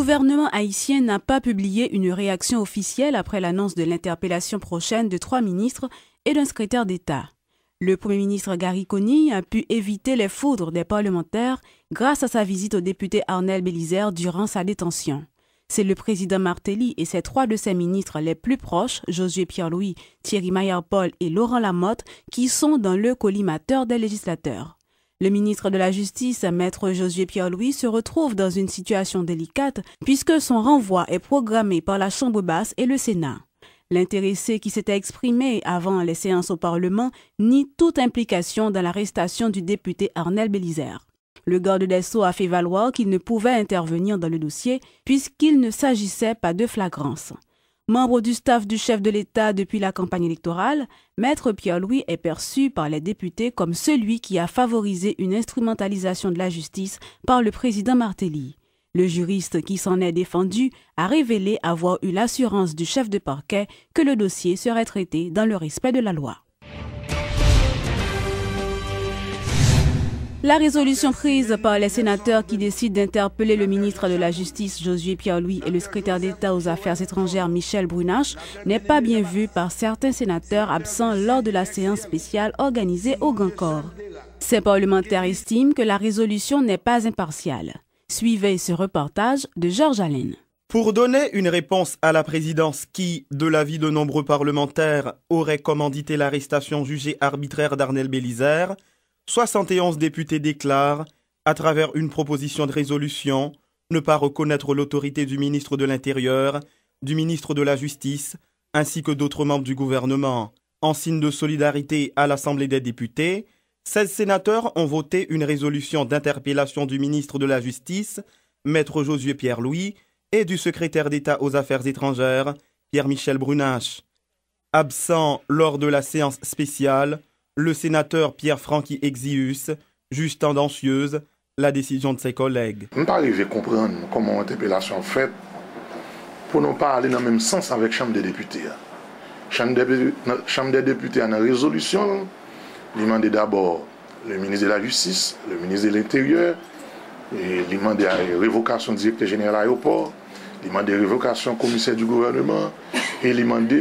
gouvernement haïtien n'a pas publié une réaction officielle après l'annonce de l'interpellation prochaine de 3 ministres et d'un secrétaire d'État. Le premier ministre Gary Conille a pu éviter les foudres des parlementaires grâce à sa visite au député Arnel Bélizaire durant sa détention. C'est le président Martelly et ses 3 de ses ministres les plus proches, Josué Pierre-Louis, Thierry Mayar-Paul et Laurent Lamotte, qui sont dans le collimateur des législateurs. Le ministre de la Justice, maître Josué Pierre-Louis, se retrouve dans une situation délicate puisque son renvoi est programmé par la Chambre basse et le Sénat. L'intéressé qui s'était exprimé avant les séances au Parlement nie toute implication dans l'arrestation du député Arnel Bélizaire. Le garde des Sceaux a fait valoir qu'il ne pouvait intervenir dans le dossier puisqu'il ne s'agissait pas de flagrance. Membre du staff du chef de l'État depuis la campagne électorale, Maître Pierre-Louis est perçu par les députés comme celui qui a favorisé une instrumentalisation de la justice par le président Martelly. Le juriste qui s'en est défendu a révélé avoir eu l'assurance du chef de parquet que le dossier serait traité dans le respect de la loi. La résolution prise par les sénateurs qui décident d'interpeller le ministre de la Justice Josué Pierre-Louis et le secrétaire d'État aux Affaires étrangères Michel Brunache n'est pas bien vue par certains sénateurs absents lors de la séance spéciale organisée au Grand Corps. Ces parlementaires estiment que la résolution n'est pas impartiale. Suivez ce reportage de Georges Allen. Pour donner une réponse à la présidence qui, de l'avis de nombreux parlementaires, aurait commandité l'arrestation jugée arbitraire d'Arnel Bélizaire, 71 députés déclarent, à travers une proposition de résolution, ne pas reconnaître l'autorité du ministre de l'Intérieur, du ministre de la Justice, ainsi que d'autres membres du gouvernement. En signe de solidarité à l'Assemblée des députés, 16 sénateurs ont voté une résolution d'interpellation du ministre de la Justice, Maître Josué Pierre-Louis, et du secrétaire d'État aux Affaires étrangères, Pierre-Michel Brunache. Absent lors de la séance spéciale, le sénateur Pierre-Francky Exius juge tendancieuse la décision de ses collègues. Je ne peux pas arriver à comprendre comment l'interpellation est faite pour ne pas aller dans le même sens avec la Chambre des députés. La Chambre des députés a une résolution, demande d'abord le ministre de la Justice, le ministre de l'Intérieur, demande la révocation du directeur général de l'aéroport, demande la révocation du commissaire du gouvernement et demande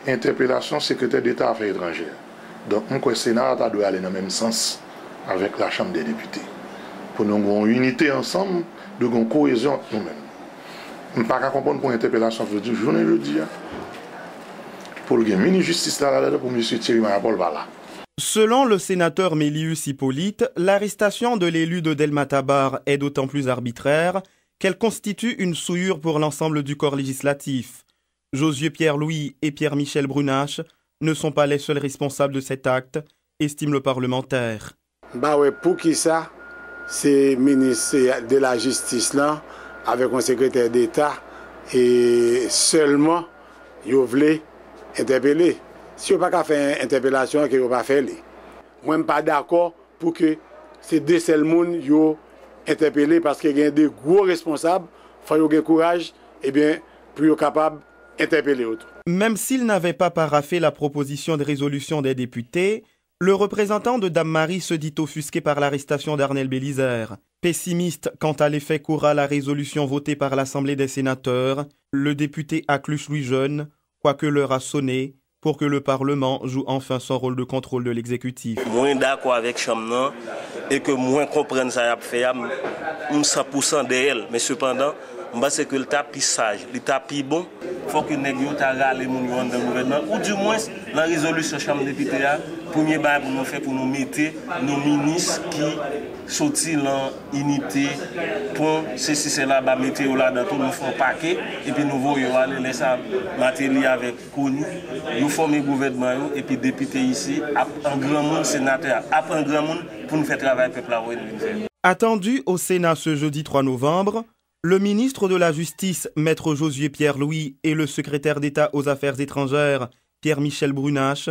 l'interpellation du secrétaire d'État aux Affaires étrangères. Donc, le Sénat doit aller dans le même sens avec la Chambre des députés. Pour nous avoir une unité ensemble, de une cohésion nous-mêmes. Je ne peux pas comprendre pour l'interpellation de journée jeudi. Pour le ministre de la Justice, pour M. Thierry Mayar-Paul, voilà. Selon le sénateur Mélius Hippolyte, l'arrestation de l'élu de Delmatabar est d'autant plus arbitraire qu'elle constitue une souillure pour l'ensemble du corps législatif. Josué Pierre-Louis et Pierre-Michel Brunache ne sont pas les seuls responsables de cet acte, estime le parlementaire. Pour qui ça, c'est le ministre de la Justice là, avec un secrétaire d'État, et seulement, ils voulaient interpeller. Si on n'a pas fait une interpellation, ils n'ont pas fait. Moi, je ne suis pas d'accord pour que ces deux seuls monde soient interpellés parce qu'il y a des gros responsables, il faut avoir le courage pour être capable d'interpeller autres. Même s'il n'avait pas paraphé la proposition de résolution des députés, le représentant de Dame-Marie se dit offusqué par l'arrestation d'Arnel Bélizaire. Pessimiste quant à l'effet qu'aura la résolution votée par l'Assemblée des sénateurs, le député Acluche Louis Jeune, quoique l'heure a sonné, pour que le Parlement joue enfin son rôle de contrôle de l'exécutif. Moins d'accord avec Chamnan et que moins comprendre ça a fait, 100% d'elle, mais cependant, c'est que le tapis sage, le tapis bon, il faut que les gens aient les gens dans le gouvernement, ou du moins, la résolution de la Chambre des députés, premier bail pour nous faire, pour nous mettre nos ministres qui sortent dans l'unité, pour ceci, cela, mettre là dans tout, nous faisons un paquet, et puis nous voyons aller laisser matériel avec connu, nous formons le gouvernement, et puis députés ici, un grand monde, sénateur, un grand monde, pour nous faire travailler le peuple là. Attendu au Sénat ce jeudi 3 novembre, le ministre de la Justice, Maître Josué Pierre-Louis, et le secrétaire d'État aux Affaires étrangères, Pierre-Michel Brunache,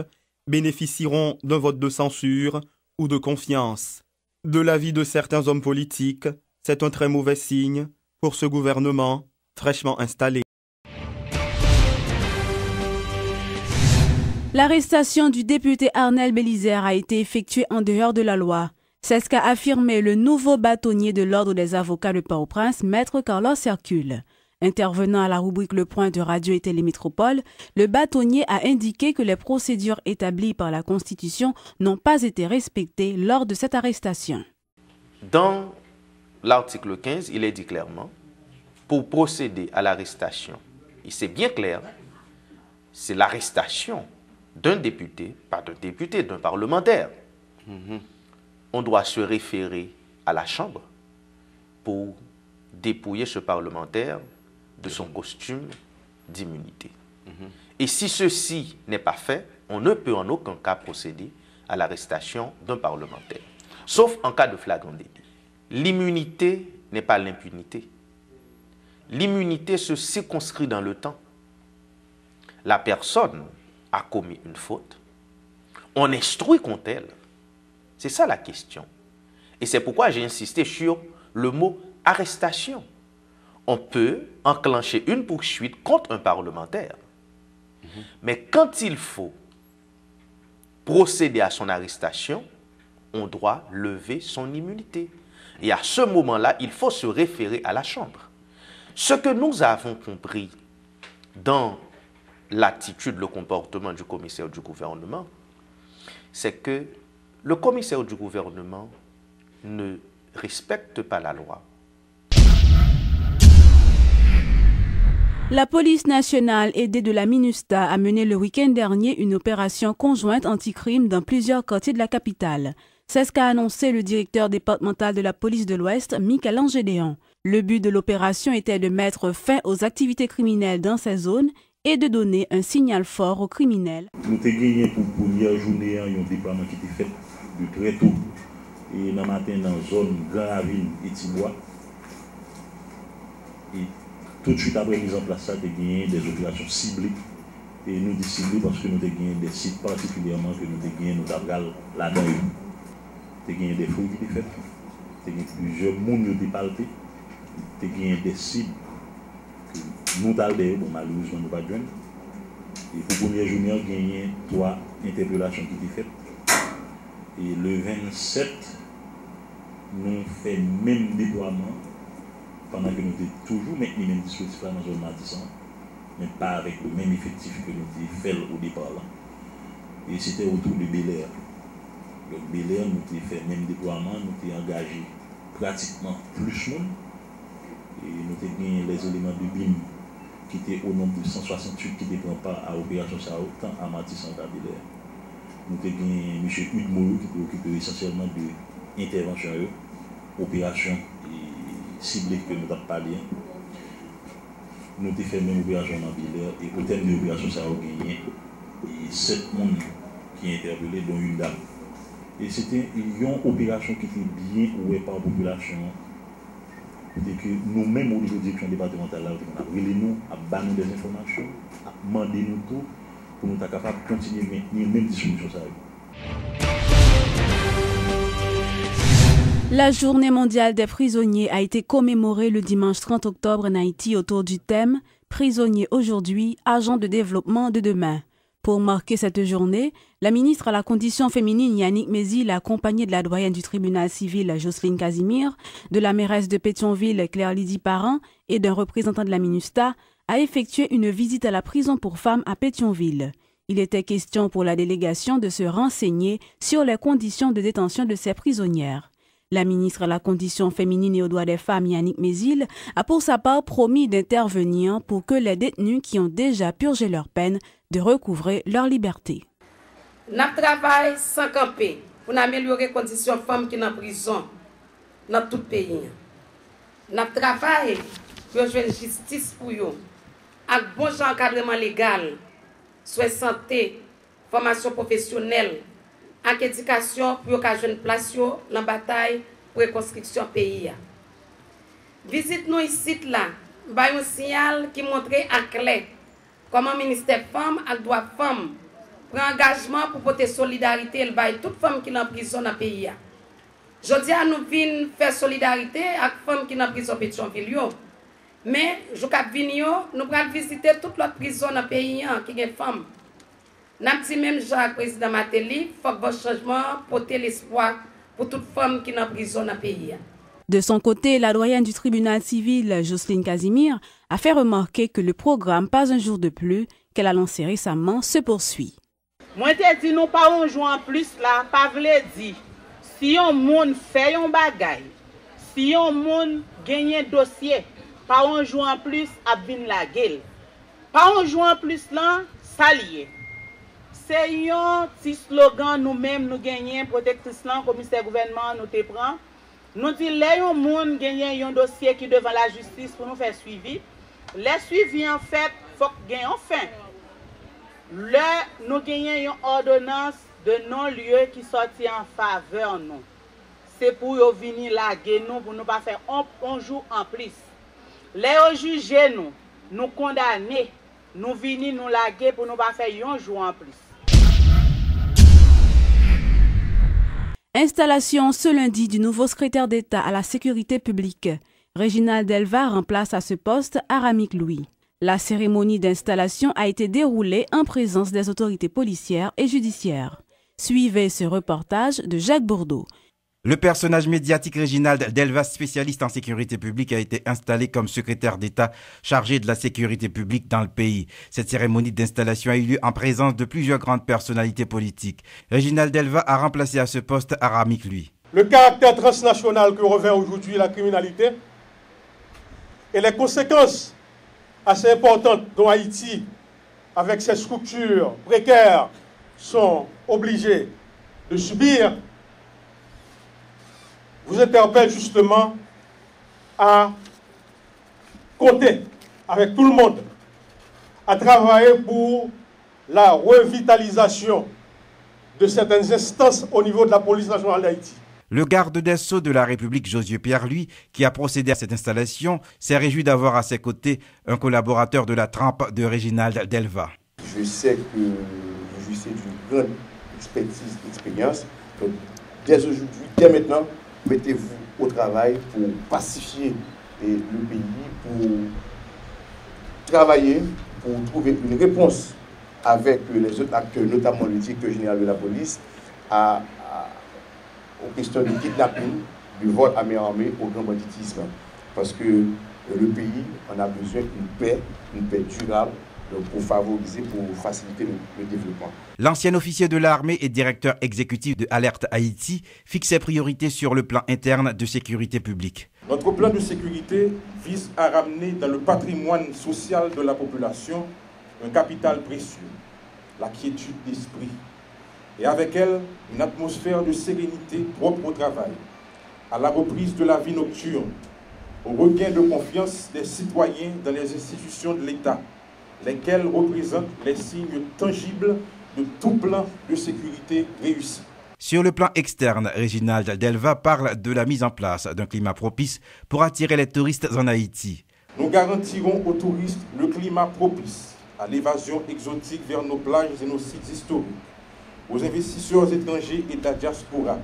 bénéficieront d'un vote de censure ou de confiance. De l'avis de certains hommes politiques, c'est un très mauvais signe pour ce gouvernement fraîchement installé. L'arrestation du député Arnel Bélizaire a été effectuée en dehors de la loi. C'est ce qu'a affirmé le nouveau bâtonnier de l'Ordre des avocats de Port-au-Prince, Maître Carlos Hercule. Intervenant à la rubrique Le Point de Radio et Télémétropole, le bâtonnier a indiqué que les procédures établies par la Constitution n'ont pas été respectées lors de cette arrestation. Dans l'article 15, il est dit clairement, pour procéder à l'arrestation, et c'est bien clair, c'est l'arrestation d'un député, pas d'un député, d'un parlementaire. On doit se référer à la Chambre pour dépouiller ce parlementaire de son costume d'immunité. Et si ceci n'est pas fait, on ne peut en aucun cas procéder à l'arrestation d'un parlementaire, sauf en cas de flagrant délit. L'immunité n'est pas l'impunité. L'immunité se circonscrit dans le temps. La personne a commis une faute, on instruit contre elle. C'est ça la question. Et c'est pourquoi j'ai insisté sur le mot arrestation. On peut enclencher une poursuite contre un parlementaire. Mais quand il faut procéder à son arrestation, on doit lever son immunité. Et à ce moment-là, il faut se référer à la Chambre. Ce que nous avons compris dans l'attitude, le comportement du commissaire du gouvernement, c'est que le commissaire du gouvernement ne respecte pas la loi. La police nationale, aidée de la MINUSTAH, a mené le week-end dernier une opération conjointe anti-crime dans plusieurs quartiers de la capitale. C'est ce qu'a annoncé le directeur départemental de la police de l'Ouest, Michael Gédéon. Le but de l'opération était de mettre fin aux activités criminelles dans ces zones et de donner un signal fort aux criminels. Nous avons gagné pour la première journée un déploiement qui était fait de très tôt. Et dans le matin, dans la zone Grand Ravine et Tibois. Et tout de suite après mise en place, nous avons gagné des opérations ciblées. Et nous disons ciblées parce que nous avons gagné des sites particulièrement que nous avons gagné, nous avons là-dedans. Nous avons gagné des fouilles qui étaient faites. Nous avons gagné plusieurs mondes qui étaient palpés. Nous avons gagné des cibles. Nous avons bon, malheureusement, nous pas de jeunes. Et pour la première journée, nous avons gagné 3 interpellations qui étaient faites. Et le 27, nous faisons le même déploiement pendant que nous étions toujours maintenus les mêmes dispositifs dans la zone Matissan, mais pas avec le même effectif que nous avons fait au départ. Là. Et c'était autour de Bel Air. Donc Bel Air, nous avons fait le même déploiement, nous avons engagé pratiquement plus de monde. Et nous avons gagné les éléments de BIM qui étaient au nombre de 168 qui ne prennent pas à l'opération Sao, tant à Matissan qu'à Bel Air. Nous avons gagné M. Hugues Moreau qui est occupé essentiellement de l'intervention, opération ciblée que nous avons parlé. Nous avons fait la même opération dans Bel Air et au terme de l'opération, ça a gagné 7 personnes qui ont interpellé, dont une dame. Et c'était une opération qui était bien ouée par la population. C'est que nous-mêmes, au niveau de la direction départementale, on a brûlé nous, à banni des informations, à demander nous tout pour nous être capables de continuer à maintenir les mêmes dispositions. La journée mondiale des prisonniers a été commémorée le dimanche 30 octobre en Haïti autour du thème « Prisonniers aujourd'hui, agents de développement de demain ». Pour marquer cette journée, la ministre à la condition féminine Yannick Mézil, accompagnée de la doyenne du tribunal civil Jocelyne Casimir, de la mairesse de Pétionville Claire-Lydie Parent et d'un représentant de la MINUSTAH, a effectué une visite à la prison pour femmes à Pétionville. Il était question pour la délégation de se renseigner sur les conditions de détention de ces prisonnières. La ministre à la condition féminine et aux droits des femmes, Yannick Mézil, a pour sa part promis d'intervenir pour que les détenus qui ont déjà purgé leur peine de recouvrer leur liberté. Nous travaillons sans camper pour améliorer les conditions des femmes qui sont en prison dans tout le pays. Nous travaillons pour jouer une justice pour eux, avec bon encadrement légal, soins santé, formation professionnelle, avec éducation pour jouer une place dans la bataille pour la reconstruction du pays. Visite nous ici là, un signal qui montre à clair comment le ministère Femmes et droits femmes prend engagement pour porter solidarité et toutes les femmes qui sont en prison dans le pays. Je dis à nous venir faire solidarité avec les femmes qui sont en prison Pétionville. Mais je nous allons visiter toutes les prisons dans le pays qui ont des femmes. Nous avons dit même Jacques, président Matéli, il faut que le changement porte l'espoir pour toute femme qui est en prison dans le pays. De son côté, la doyenne du tribunal civil, Jocelyne Casimir, a fait remarquer que le programme Pas un jour de plus, qu'elle a lancé récemment, se poursuit. Moi, te dis, nous pas un jour en plus là, pas vle dire. Si on moun fait un bagay, si on moun gagne un dossier, pas un jour en plus à vin la gueule. Pas un jour en plus là, salier. C'est un petit slogan nous-mêmes nous gagnons protectrice là, commissaire gouvernement nous te prend. Nous dit les yon moun gagne un dossier qui devant la justice pour nous faire suivi. Les suivis en fait faut gagner enfin. Là nous gagnons une ordonnance de non-lieu qui sortit en faveur nous. C'est pour yo venir laguer nous pour nous pas faire un jour en plus. Les yo juger nous condamner, nous venir nous laguer pour nous pas faire un jour en plus. Installation ce lundi du nouveau secrétaire d'État à la sécurité publique. Réginald Delva remplace à ce poste Aramik Louis. La cérémonie d'installation a été déroulée en présence des autorités policières et judiciaires. Suivez ce reportage de Jacques Bourdeau. Le personnage médiatique Réginald Delva, spécialiste en sécurité publique, a été installé comme secrétaire d'État chargé de la sécurité publique dans le pays. Cette cérémonie d'installation a eu lieu en présence de plusieurs grandes personnalités politiques. Réginald Delva a remplacé à ce poste Aramik Louis. Le caractère transnational que revêt aujourd'hui la criminalité et les conséquences assez importantes dont Haïti, avec ses structures précaires, sont obligés de subir, vous interpelle justement à compter avec tout le monde, à travailler pour la revitalisation de certaines instances au niveau de la police nationale d'Haïti. Le garde des Sceaux de la République, Josué Pierre, lui, qui a procédé à cette installation, s'est réjoui d'avoir à ses côtés un collaborateur de la trempe de Réginald Delva. Je sais que vous jouissez d'une grande expertise, expérience. Donc, dès aujourd'hui, dès maintenant, mettez-vous au travail pour pacifier le pays, pour travailler, pour trouver une réponse avec les autres acteurs, notamment le directeur général de la police, aux questions de kidnapping, du vol à main armée, au grand banditisme. Parce que le pays en a besoin d'une paix durable, pour favoriser, pour faciliter le développement. L'ancien officier de l'armée et directeur exécutif de Alerte Haïti fixe ses priorités sur le plan interne de sécurité publique. Notre plan de sécurité vise à ramener dans le patrimoine social de la population un capital précieux, la quiétude d'esprit, et avec elle une atmosphère de sérénité propre au travail, à la reprise de la vie nocturne, au regain de confiance des citoyens dans les institutions de l'État, lesquels représentent les signes tangibles de tout plan de sécurité réussi. Sur le plan externe, Réginald Delva parle de la mise en place d'un climat propice pour attirer les touristes en Haïti. Nous garantirons aux touristes le climat propice à l'évasion exotique vers nos plages et nos sites historiques, aux investisseurs étrangers et de la diaspora,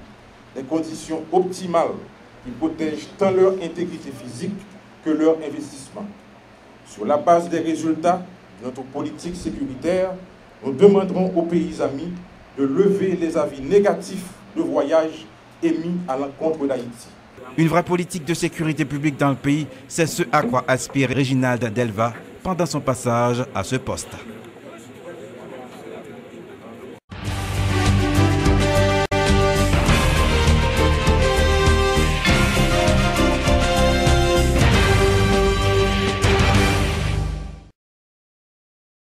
des conditions optimales qui protègent tant leur intégrité physique que leur investissement. Sur la base des résultats de notre politique sécuritaire, nous demanderons aux pays amis de lever les avis négatifs de voyage émis à l'encontre d'Haïti. Une vraie politique de sécurité publique dans le pays, c'est ce à quoi aspire Réginald Delva pendant son passage à ce poste.